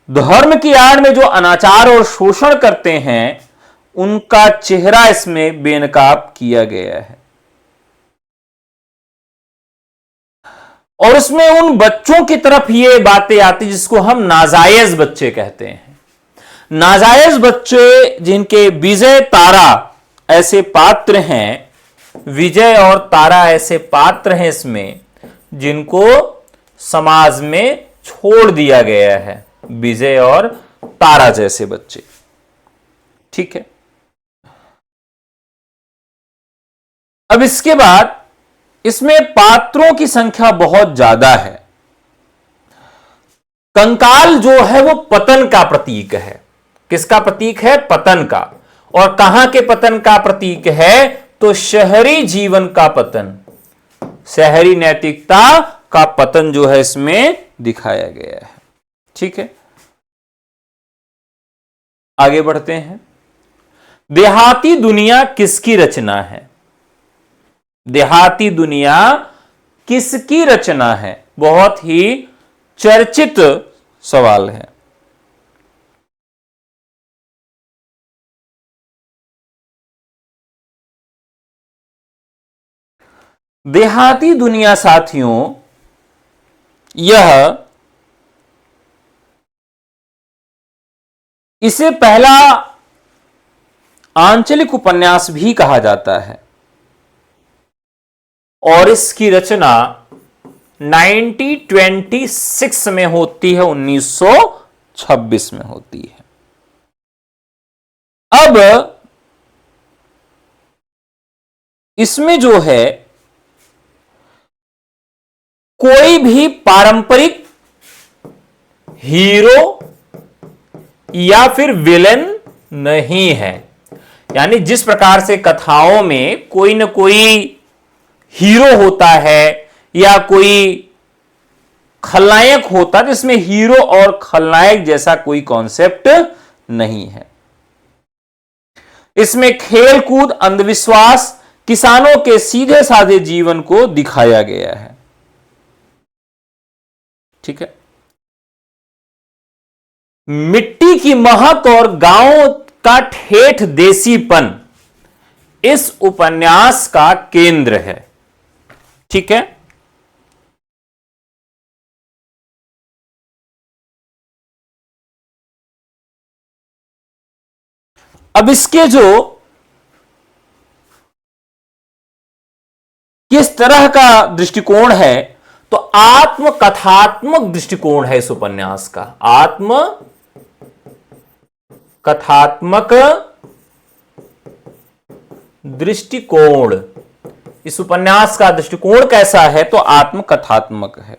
Speaker 1: धर्म की आड़ में जो अनाचार और शोषण करते हैं, उनका चेहरा इसमें बेनकाब किया गया है। और उसमें उन बच्चों की तरफ ये बातें आती जिसको हम नाजायज बच्चे कहते हैं। नाजायज बच्चे जिनके विजय तारा ऐसे पात्र हैं, विजय और तारा ऐसे पात्र हैं इसमें जिनको समाज में छोड़ दिया गया है, विजय और तारा जैसे बच्चे। ठीक है, अब इसके बाद इसमें पात्रों की संख्या बहुत ज्यादा है। कंकाल जो है वो पतन का प्रतीक है। किसका प्रतीक है? पतन का। और कहां के पतन का प्रतीक है? तो शहरी जीवन का पतन, शहरी नैतिकता का पतन जो है इसमें दिखाया गया है। ठीक है, आगे बढ़ते हैं। देहाती दुनिया किसकी रचना है? देहाती दुनिया किसकी रचना है? बहुत ही चर्चित सवाल है। देहाती दुनिया साथियों, यह इसे पहला आंचलिक उपन्यास भी कहा जाता है और इसकी रचना 1926 में होती है, 1926 में होती है। अब इसमें जो है कोई भी पारंपरिक हीरो या फिर विलेन नहीं है। यानी जिस प्रकार से कथाओं में कोई न कोई हीरो होता है या कोई खलनायक होता है, जिसमें हीरो और खलनायक जैसा कोई कॉन्सेप्ट नहीं है। इसमें खेल कूद, अंधविश्वास, किसानों के सीधे साधे जीवन को दिखाया गया है। ठीक है, मिट्टी की महक और गांव का ठेठ देसीपन इस उपन्यास का केंद्र है। ठीक है, अब इसके जो किस तरह का दृष्टिकोण है, तो आत्मकथात्मक दृष्टिकोण है इस उपन्यास का। आत्म कथात्मक दृष्टिकोण, इस उपन्यास का दृष्टिकोण कैसा है? तो आत्मकथात्मक है।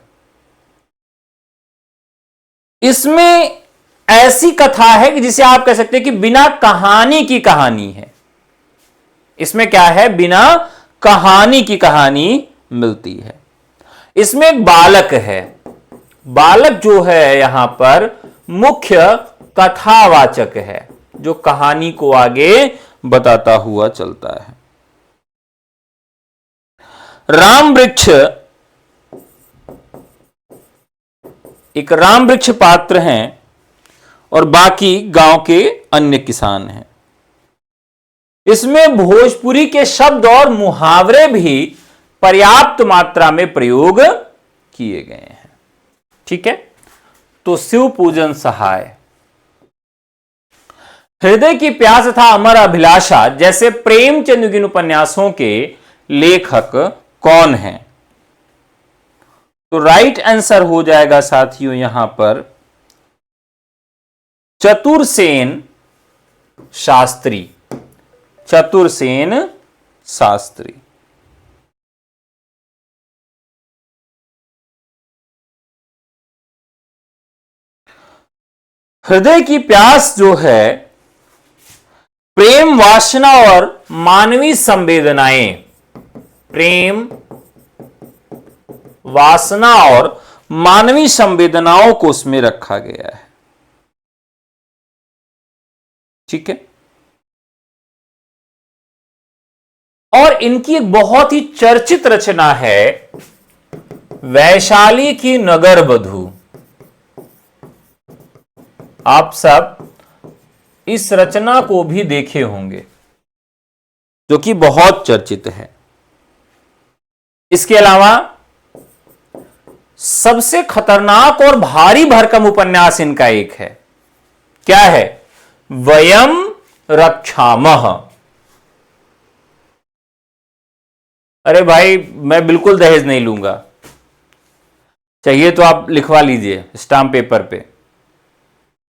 Speaker 1: इसमें ऐसी कथा है कि जिसे आप कह सकते हैं कि बिना कहानी की कहानी है। इसमें क्या है? बिना कहानी की कहानी मिलती है। इसमें एक बालक है। बालक जो है यहां पर मुख्य कथावाचक है, जो कहानी को आगे बताता हुआ चलता है। राम वृक्ष, एक राम वृक्ष पात्र हैं और बाकी गांव के अन्य किसान हैं। इसमें भोजपुरी के शब्द और मुहावरे भी पर्याप्त मात्रा में प्रयोग किए गए हैं। ठीक है, तो शिव पूजन सहाय, हृदय की प्यास तथा अमर अभिलाषा जैसे प्रेमचंद के उपन्यासों के लेखक कौन हैं? तो राइट आंसर हो जाएगा साथियों यहां पर चतुरसेन शास्त्री। चतुरसेन शास्त्री। हृदय की प्यास जो है प्रेम, वासना और मानवीय संवेदनाएं, प्रेम, वासना और मानवीय संवेदनाओं को उसमें रखा गया है। ठीक है, और इनकी एक बहुत ही चर्चित रचना है वैशाली की नगर वधू। आप सब इस रचना को भी देखे होंगे, जो कि बहुत चर्चित है। इसके अलावा सबसे खतरनाक और भारी भरकम उपन्यास इनका एक है, क्या है? वयम रक्षामः। अरे भाई, मैं बिल्कुल दहेज नहीं लूंगा, चाहिए तो आप लिखवा लीजिए स्टाम्प पेपर पे।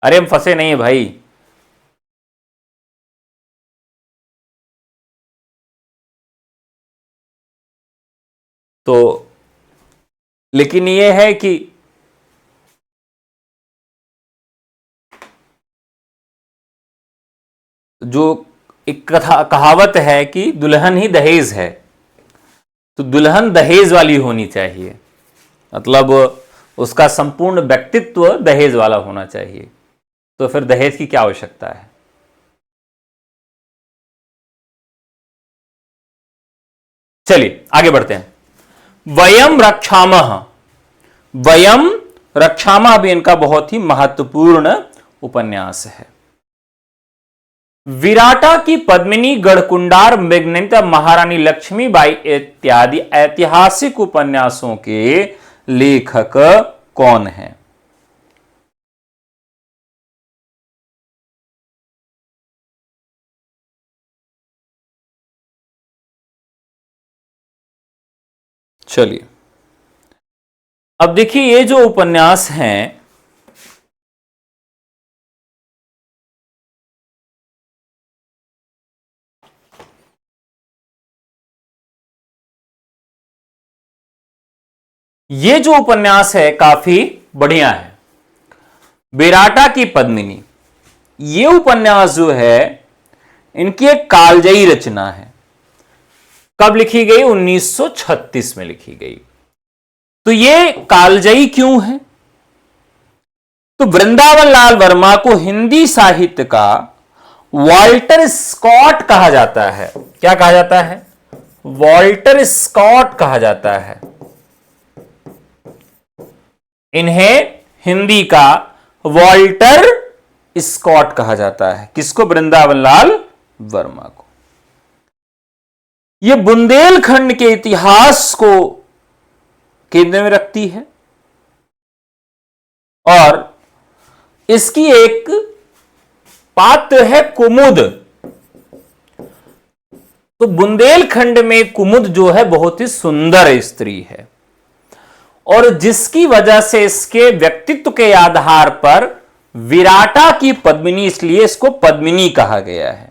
Speaker 1: अरे हम फंसे नहीं है भाई। तो लेकिन यह है कि जो एक कहावत है कि दुल्हन ही दहेज है, तो दुल्हन दहेज वाली होनी चाहिए, मतलब उसका संपूर्ण व्यक्तित्व दहेज वाला होना चाहिए। तो फिर दहेज की क्या आवश्यकता है? चलिए आगे बढ़ते हैं। वयम रक्षामः। वयम रक्षामः भी इनका बहुत ही महत्वपूर्ण उपन्यास है। विराटा की पद्मिनी, गढ़कुंडार, मेघनाद, महारानी लक्ष्मीबाई इत्यादि ऐतिहासिक उपन्यासों के लेखक कौन हैं? चलिए, अब देखिए ये जो उपन्यास हैं, ये जो उपन्यास है काफी बढ़िया है। विराटा की पद्मिनी, ये उपन्यास जो है इनकी एक कालजयी रचना है। कब लिखी गई? 1936 में लिखी गई। तो ये कालजयी क्यों है? तो वृंदावन लाल वर्मा को हिंदी साहित्य का वॉल्टर स्कॉट कहा जाता है। क्या कहा जाता है? वॉल्टर स्कॉट कहा जाता है। इन्हें हिंदी का वॉल्टर स्कॉट कहा जाता है। किसको? वृंदावन लाल वर्मा को। यह बुंदेलखंड के इतिहास को केंद्र में रखती है और इसकी एक पात्र है कुमुद। तो बुंदेलखंड में कुमुद जो है बहुत ही सुंदर स्त्री है और जिसकी वजह से इसके व्यक्तित्व के आधार पर विराटा की पद्मिनी, इसलिए इसको पद्मिनी कहा गया है।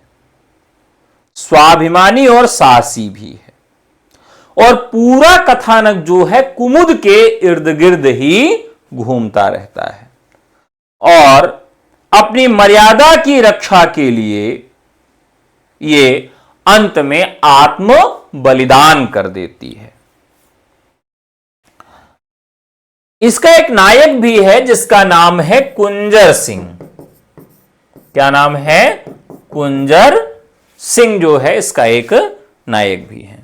Speaker 1: स्वाभिमानी और साहसी भी है और पूरा कथानक जो है कुमुद के इर्द गिर्द ही घूमता रहता है और अपनी मर्यादा की रक्षा के लिए ये अंत में आत्म बलिदान कर देती है। इसका एक नायक भी है जिसका नाम है कुंजर सिंह। क्या नाम है? कुंजर सिंह जो है इसका एक नायक भी है।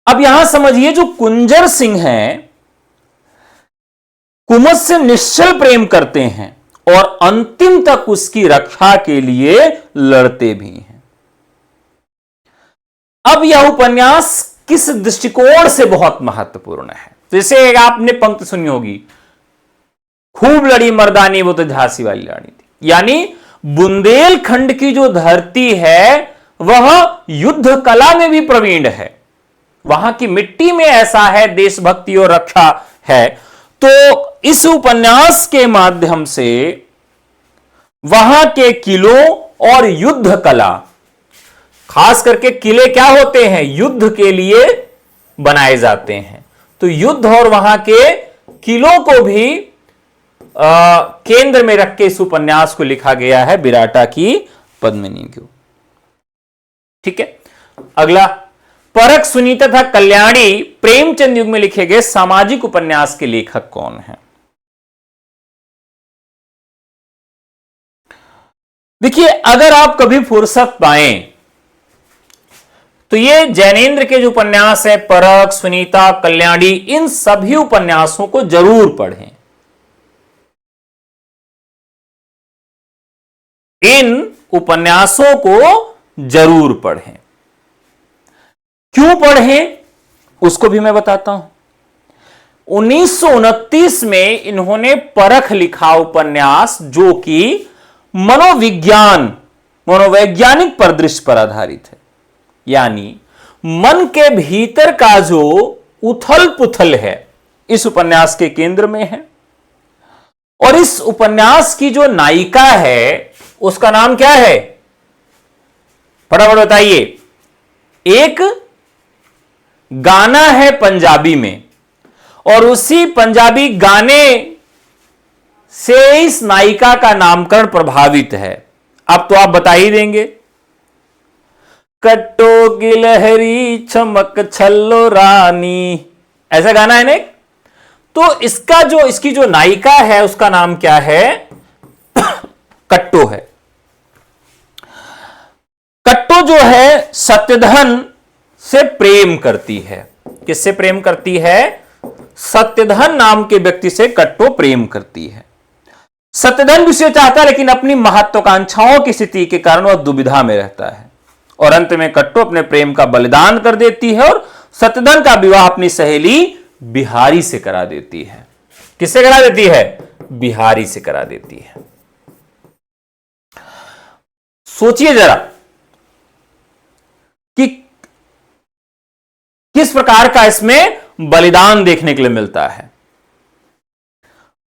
Speaker 1: अब यहां समझिए, जो कुंजर सिंह हैं कुमुद से निश्चल प्रेम करते हैं और अंतिम तक उसकी रक्षा के लिए लड़ते भी हैं। अब यह उपन्यास किस दृष्टिकोण से बहुत महत्वपूर्ण है? जैसे आपने पंक्ति सुनी होगी, खूब लड़ी मर्दानी वो तो झांसी वाली रानी थी, यानी बुंदेलखंड की जो धरती है वह युद्ध कला में भी प्रवीण है, वहां की मिट्टी में ऐसा है देशभक्ति और रक्षा है। तो इस उपन्यास के माध्यम से वहां के किलों और युद्ध कला, खास करके किले क्या होते हैं, युद्ध के लिए बनाए जाते हैं, तो युद्ध और वहां के किलों को भी केंद्र में रख के इस उपन्यास को लिखा गया है, विराटा की पद्मिनी को। ठीक है, अगला, परख, सुनीता तथा कल्याणी प्रेमचंद युग में लिखे गए सामाजिक उपन्यास के लेखक कौन हैं? देखिए, अगर आप कभी फुर्सत पाएं तो ये जैनेन्द्र के जो उपन्यास है, परख, सुनीता, कल्याणी, इन सभी उपन्यासों को जरूर पढ़ें। इन उपन्यासों को जरूर पढ़ें। क्यों पढ़ें उसको भी मैं बताता हूं। 1929 में इन्होंने परख लिखा उपन्यास, जो कि मनोवैज्ञानिक परिदृश्य पर आधारित है, यानी मन के भीतर का जो उथल पुथल है इस उपन्यास के केंद्र में है। और इस उपन्यास की जो नायिका है उसका नाम क्या है, फटाफट बताइए। एक गाना है पंजाबी में, और उसी पंजाबी गाने से इस नायिका का नामकरण प्रभावित है। अब तो आप बता ही देंगे, कट्टो गिलहरी चमक छल्लो रानी, ऐसा गाना है ना। तो इसकी जो नायिका है उसका नाम क्या है, कट्टो है। कट्टो जो है सत्यधन से प्रेम करती है। किससे प्रेम करती है? सत्यधन नाम के व्यक्ति से कट्टो प्रेम करती है। सत्यधन भी उसे चाहता है, लेकिन अपनी महत्वाकांक्षाओं की स्थिति के कारण वह दुविधा में रहता है, और अंत में कट्टो अपने प्रेम का बलिदान कर देती है और सत्यधन का विवाह अपनी सहेली बिहारी से करा देती है। किससे करा देती है? बिहारी से करा देती है। सोचिए जरा कि किस प्रकार का इसमें बलिदान देखने के लिए मिलता है।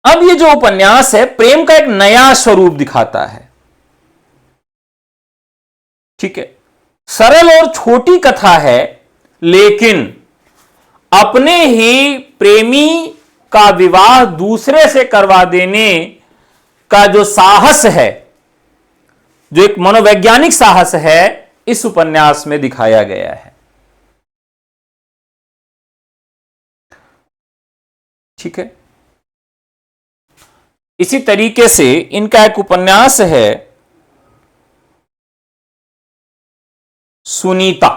Speaker 1: अब ये जो उपन्यास है प्रेम का एक नया स्वरूप दिखाता है। ठीक है, सरल और छोटी कथा है, लेकिन अपने ही प्रेमी का विवाह दूसरे से करवा देने का जो साहस है, जो एक मनोवैज्ञानिक साहस है, इस उपन्यास में दिखाया गया है। ठीक है, इसी तरीके से इनका एक उपन्यास है सुनीता।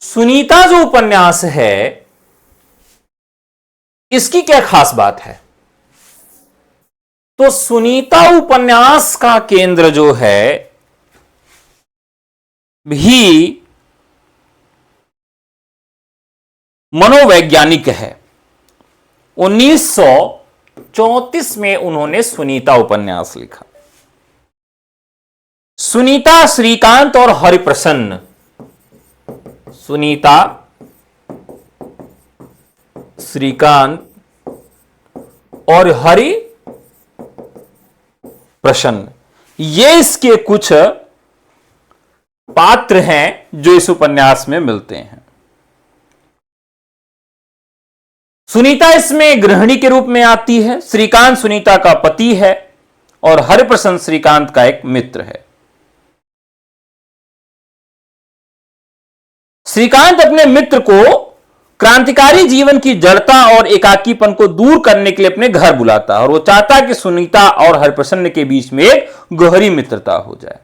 Speaker 1: सुनीता जो उपन्यास है, इसकी क्या खास बात है? तो सुनीता उपन्यास का केंद्र जो है भी मनोवैज्ञानिक है। 1934 में उन्होंने सुनीता उपन्यास लिखा। सुनीता श्रीकांत और हरिप्रसन्न, सुनीता श्रीकांत और हरि प्रसन्न, ये इसके कुछ पात्र हैं जो इस उपन्यास में मिलते हैं। सुनीता इसमें गृहिणी के रूप में आती है। श्रीकांत सुनीता का पति है और हरिप्रसन्न श्रीकांत का एक मित्र है। श्रीकांत अपने मित्र को क्रांतिकारी जीवन की जड़ता और एकाकीपन को दूर करने के लिए अपने घर बुलाता है, और वो चाहता है कि सुनीता और हरिप्रसन्न के बीच में एक गहरी मित्रता हो जाए।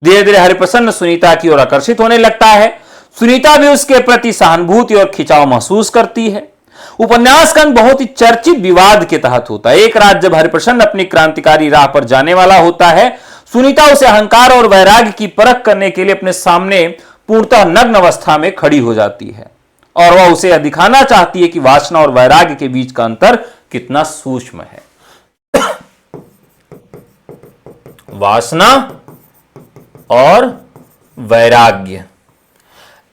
Speaker 1: धीरे धीरे हरिप्रसन्न सुनीता की ओर आकर्षित होने लगता है। सुनीता भी उसके प्रति सहानुभूति और खिंचाव महसूस करती है। उपन्यास का अंत बहुत ही चर्चित विवाद के तहत होता है। एक रात जब हरिप्रसन्न अपनी क्रांतिकारी राह पर जाने वाला होता है, सुनीता उसे अहंकार और वैराग्य की परख करने के लिए अपने सामने पूर्णतः नग्न अवस्था में खड़ी हो जाती है और वह उसे दिखाना चाहती है कि वासना और वैराग्य के बीच का अंतर कितना सूक्ष्म है। वासना और वैराग्य,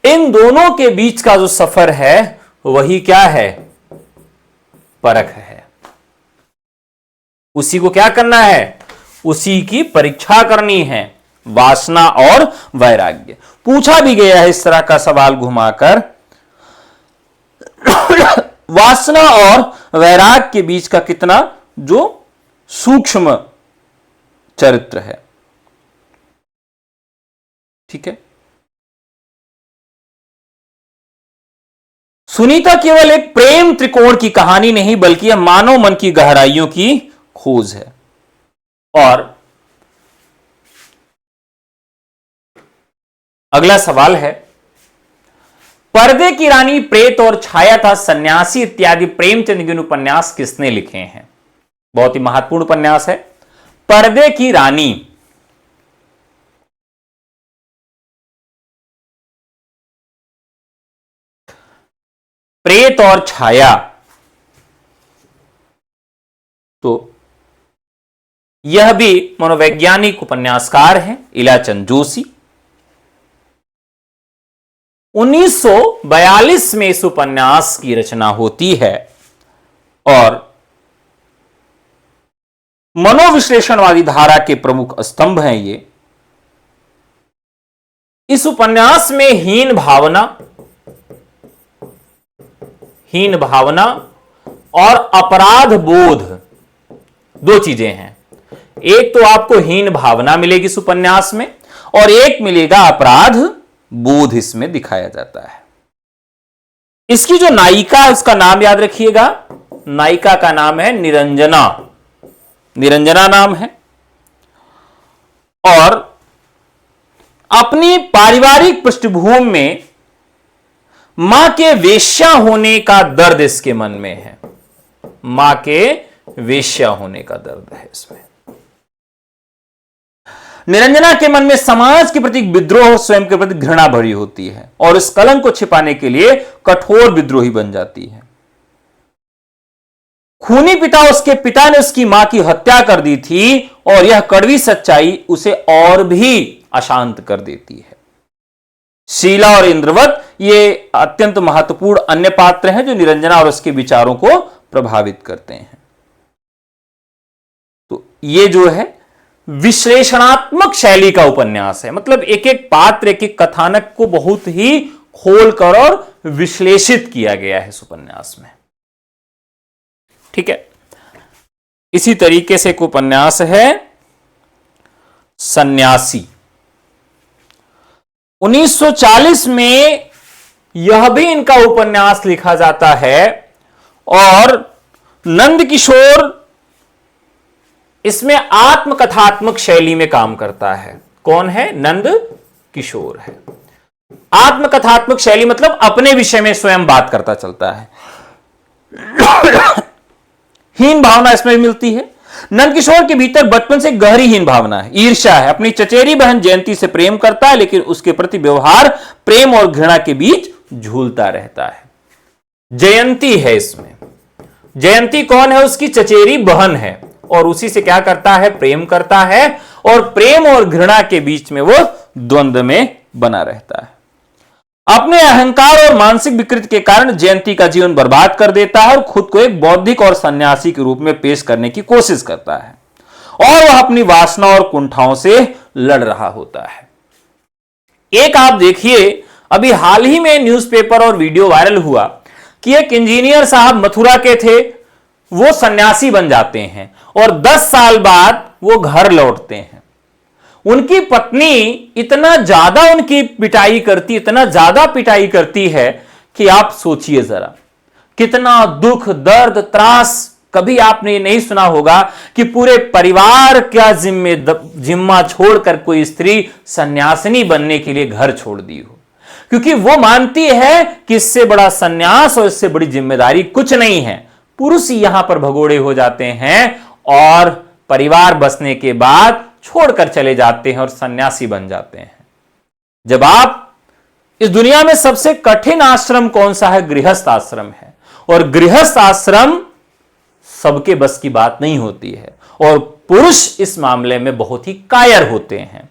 Speaker 1: इन दोनों के बीच का जो सफर है वही क्या है? परख है। उसी को क्या करना है? उसी की परीक्षा करनी है, वासना और वैराग्य। पूछा भी गया है इस तरह का सवाल घुमाकर, वासना और वैराग्य के बीच का कितना जो सूक्ष्म चरित्र है। ठीक है, सुनीता केवल एक प्रेम त्रिकोण की कहानी नहीं बल्कि यह मानव मन की गहराइयों की खोज है। और अगला सवाल है, पर्दे की रानी, प्रेत और छाया था सन्यासी इत्यादि प्रेमचंद के उपन्यास किसने लिखे हैं? बहुत ही महत्वपूर्ण उपन्यास है। पर्दे की रानी, प्रेत और छाया, तो यह भी मनोवैज्ञानिक उपन्यासकार हैं इलाचंद जोशी। 1942 में इस उपन्यास की रचना होती है और मनोविश्लेषणवादी धारा के प्रमुख स्तंभ हैं ये। इस उपन्यास में हीन भावना और अपराध बोध दो चीजें हैं। एक तो आपको हीन भावना मिलेगी इस उपन्यास में और एक मिलेगा अपराध बोध इसमें दिखाया जाता है। इसकी जो नायिका है उसका नाम याद रखिएगा, नायिका का नाम है निरंजना, निरंजना नाम है। और अपनी पारिवारिक पृष्ठभूमि में मां के वेश्या होने का दर्द इसके मन में है, मां के वेश्या होने का दर्द है इसमें। निरंजना के मन में समाज के प्रति विद्रोह, स्वयं के प्रति घृणा भरी होती है और इस कलंक को छिपाने के लिए कठोर विद्रोही बन जाती है। खूनी पिता, उसके पिता ने उसकी मां की हत्या कर दी थी और यह कड़वी सच्चाई उसे और भी अशांत कर देती है। शीला और इंद्रवत ये अत्यंत महत्वपूर्ण अन्य पात्र हैं जो निरंजना और उसके विचारों को प्रभावित करते हैं। तो ये जो है विश्लेषणात्मक शैली का उपन्यास है, मतलब एक एक पात्र, एक एक कथानक को बहुत ही खोलकर और विश्लेषित किया गया है इस उपन्यास में। ठीक है, इसी तरीके से एक उपन्यास है सन्यासी। 1940 में यह भी इनका उपन्यास लिखा जाता है और नंद किशोर इसमें आत्मकथात्मक शैली में काम करता है। कौन है? नंद किशोर है। आत्मकथात्मक शैली मतलब अपने विषय में स्वयं बात करता चलता है। हीन भावना इसमें भी मिलती है। नंद किशोर के भीतर बचपन से गहरी हीन भावना है, ईर्ष्या है। अपनी चचेरी बहन जयंती से प्रेम करता है लेकिन उसके प्रति व्यवहार प्रेम और घृणा के बीच झूलता रहता है। जयंती है इसमें। जयंती कौन है? उसकी चचेरी बहन है और उसी से क्या करता है? प्रेम करता है और प्रेम और घृणा के बीच में वो द्वंद्व में बना रहता है। अपने अहंकार और मानसिक विकृति के कारण जयंती का जीवन बर्बाद कर देता है और खुद को एक बौद्धिक और सन्यासी के रूप में पेश करने की कोशिश करता है और वह अपनी वासना और कुंठाओं से लड़ रहा होता है। एक आप देखिए, अभी हाल ही में न्यूज़पेपर और वीडियो वायरल हुआ कि एक इंजीनियर साहब मथुरा के थे, वो सन्यासी बन जाते हैं और 10 साल बाद वो घर लौटते हैं। उनकी पत्नी इतना ज्यादा उनकी पिटाई करती, इतना ज्यादा पिटाई करती है कि आप सोचिए जरा कितना दुख, दर्द, त्रास। कभी आपने नहीं सुना होगा कि पूरे परिवार का जिम्मा छोड़कर कोई स्त्री सन्यासिनी बनने के लिए घर छोड़ दी हो। क्योंकि वो मानती है कि इससे बड़ा सन्यास और इससे बड़ी जिम्मेदारी कुछ नहीं है। पुरुष यहां पर भगोड़े हो जाते हैं और परिवार बसने के बाद छोड़कर चले जाते हैं और सन्यासी बन जाते हैं। जब आप इस दुनिया में सबसे कठिन आश्रम कौन सा है? गृहस्थ आश्रम है। और गृहस्थ आश्रम सबके बस की बात नहीं होती है और पुरुष इस मामले में बहुत ही कायर होते हैं।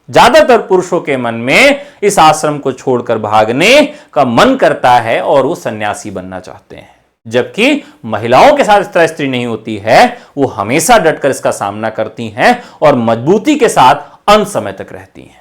Speaker 1: ज्यादातर पुरुषों के मन में इस आश्रम को छोड़कर भागने का मन करता है और वो सन्यासी बनना चाहते हैं, जबकि महिलाओं के साथ इस तरह स्थिति नहीं होती है। वो हमेशा डटकर इसका सामना करती हैं और मजबूती के साथ अंत समय तक रहती हैं।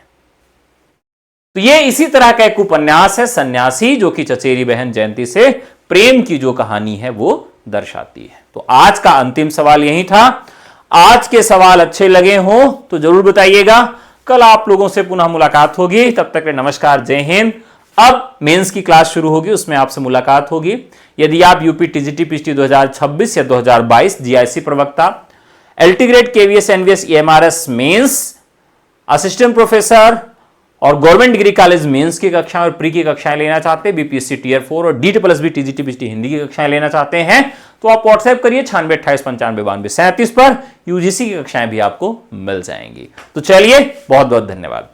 Speaker 1: तो ये इसी तरह का एक उपन्यास है सन्यासी, जो कि चचेरी बहन जयंती से प्रेम की जो कहानी है वो दर्शाती है। तो आज का अंतिम सवाल यही था। आज के सवाल अच्छे लगे हो तो जरूर बताइएगा। कल आप लोगों से पुनः मुलाकात होगी। तब तक नमस्कार, जय हिंद। अब मेंस की क्लास शुरू होगी, उसमें आपसे मुलाकात होगी। यदि आप यूपी टीजीटी पीजीटी 2026 या 2022 जीआईसी प्रवक्ता, LT grade, KVS, NVS, EMRS mains, assistant professor और गवर्नमेंट डिग्री कॉलेज मेंस की कक्षाएं और प्री की कक्षाएं लेना चाहते हैं, बीपीएससी टीयर 4 और DSSB टीजीटी पीजीटी हिंदी की कक्षाएं लेना चाहते हैं, तो आप व्हाट्सएप करिए 9828959237 पर। यूजीसी की कक्षाएं भी आपको मिल जाएंगी। तो चलिए, बहुत बहुत धन्यवाद।